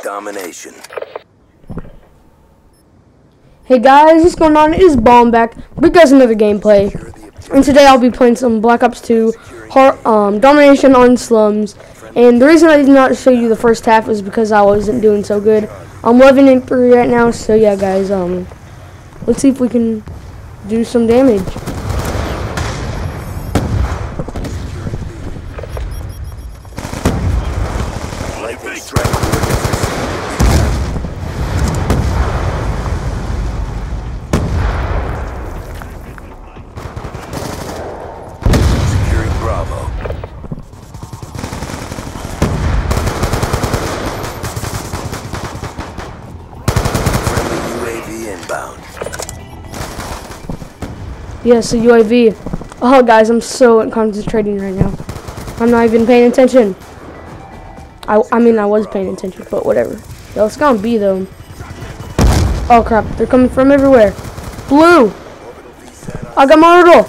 domination. Hey guys, what's going on? It is Bomb back with guys another gameplay, and today I'll be playing some Black Ops 2 Domination on Slums. And the reason I did not show you the first half was because I wasn't doing so good. I'm 11-3 right now, so yeah, guys. Let's see if we can do some damage. Yes, a UAV. Oh, guys, I'm so concentrating right now. I'm not even paying attention. I mean, I was paying attention, but whatever. Yo, it's gonna be, though. Oh, crap. They're coming from everywhere. Blue! I got my orbital!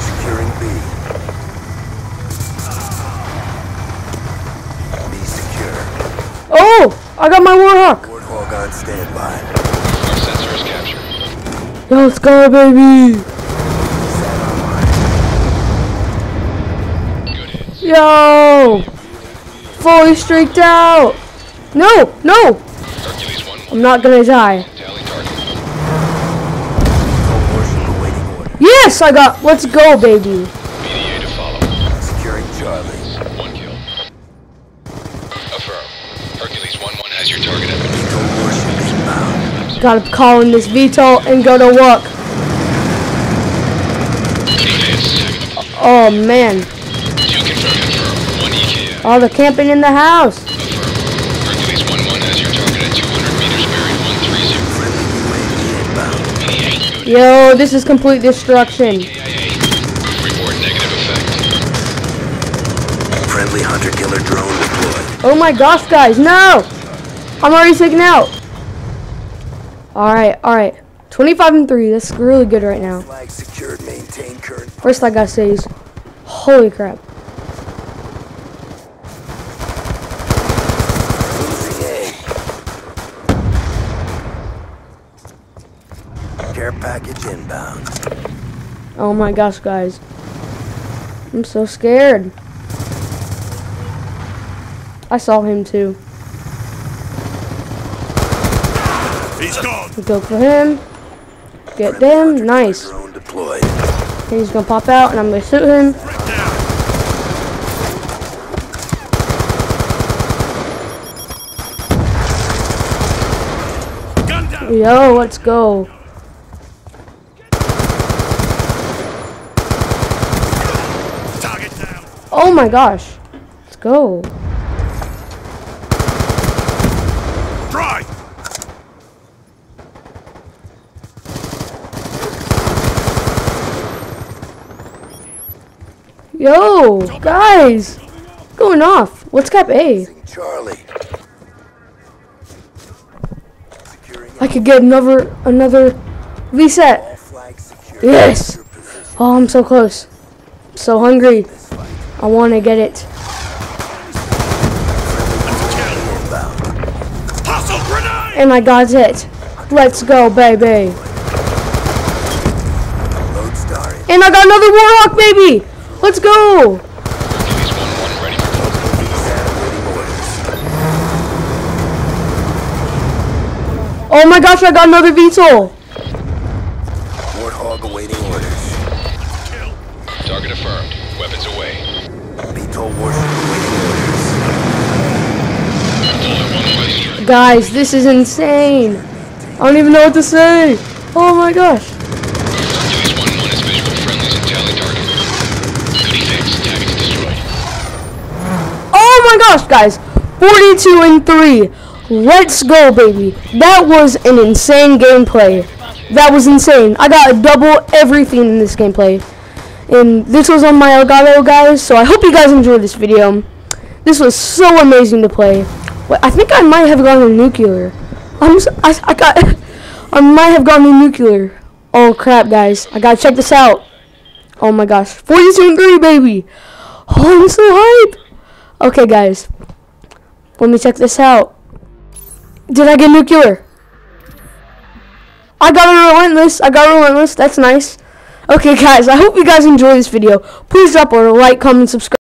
Securing B. B secure. Oh! I got my Warthog! Warthog on standby. Our sensor is captured. Yo, let's go, baby! Good hits. Yo! Fully streaked out! No! No! Hercules 1-1. I'm not gonna die. Tally target. Warship awaiting order. Yes, I got. Let's go, baby. BDA to follow. Securing Charlie. 1 kill. Affirm. Hercules 1-1 has your target at Warship inbound. Gotta call in this VTOL and go to work. Oh man. 2 confirmed. Affirm. 1 EKF. Oh, they're camping in the house. Affirm. Hercules 1-1 has your target at 200 meters buried. 130. Friendly UAV inbound. BDA. Good. Yo, this is complete destruction. KIA. Report negative effect. Friendly hunter-killer drone deployed. Oh my gosh, guys, no! I'm already taken out. Alright. 25-3. That's really good right now. Flag secured. Maintain current. First I gotta say is, holy crap. Losing A. Care package inbound. Oh my gosh, guys. I'm so scared. I saw him too. He's gone. Go for him. Get them. Nice. Drone deployed. He's gonna pop out and I'm gonna shoot him. Yo, let's go. Target down. Oh my gosh. Let's go. Try. Yo, guys. Going off. Let's cap A. Charlie. Securing I could get another VSAT. all flags secured. Yes. Oh, I'm so close. I'm so hungry. I want to get it. Hostile grenade. And I got it. Let's go, baby. Lodestar. And I got another Warhawk, baby. Let's go. Hercules 1-1 ready for delivery. VSAT awaiting orders. Oh my gosh, I got another VTOL. Warthog awaiting orders. Target affirmed. Weapons away. VTOL warship awaiting orders. Bullet 1 Guys, this is insane. I don't even know what to say. Oh my gosh. Hercules 1-1 is visual friendlies and tally target. Goody fix. Target's destroyed. Oh my gosh, guys. 42-3. Let's go, baby. That was an insane gameplay. That was insane. I got double everything in this gameplay. And this was on my Elgato, guys. So I hope you guys enjoyed this video. This was so amazing to play. Wait, I think I might have gone to nuclear. I might have gone to nuclear. Oh crap, guys. I gotta check this out. Oh my gosh. 42-3, baby. Oh, I'm so hype. Okay, guys. Let me check this out. Did I get nuclear? I got a relentless. That's nice. Okay, guys. I hope you guys enjoy this video. Please drop a like, comment, subscribe.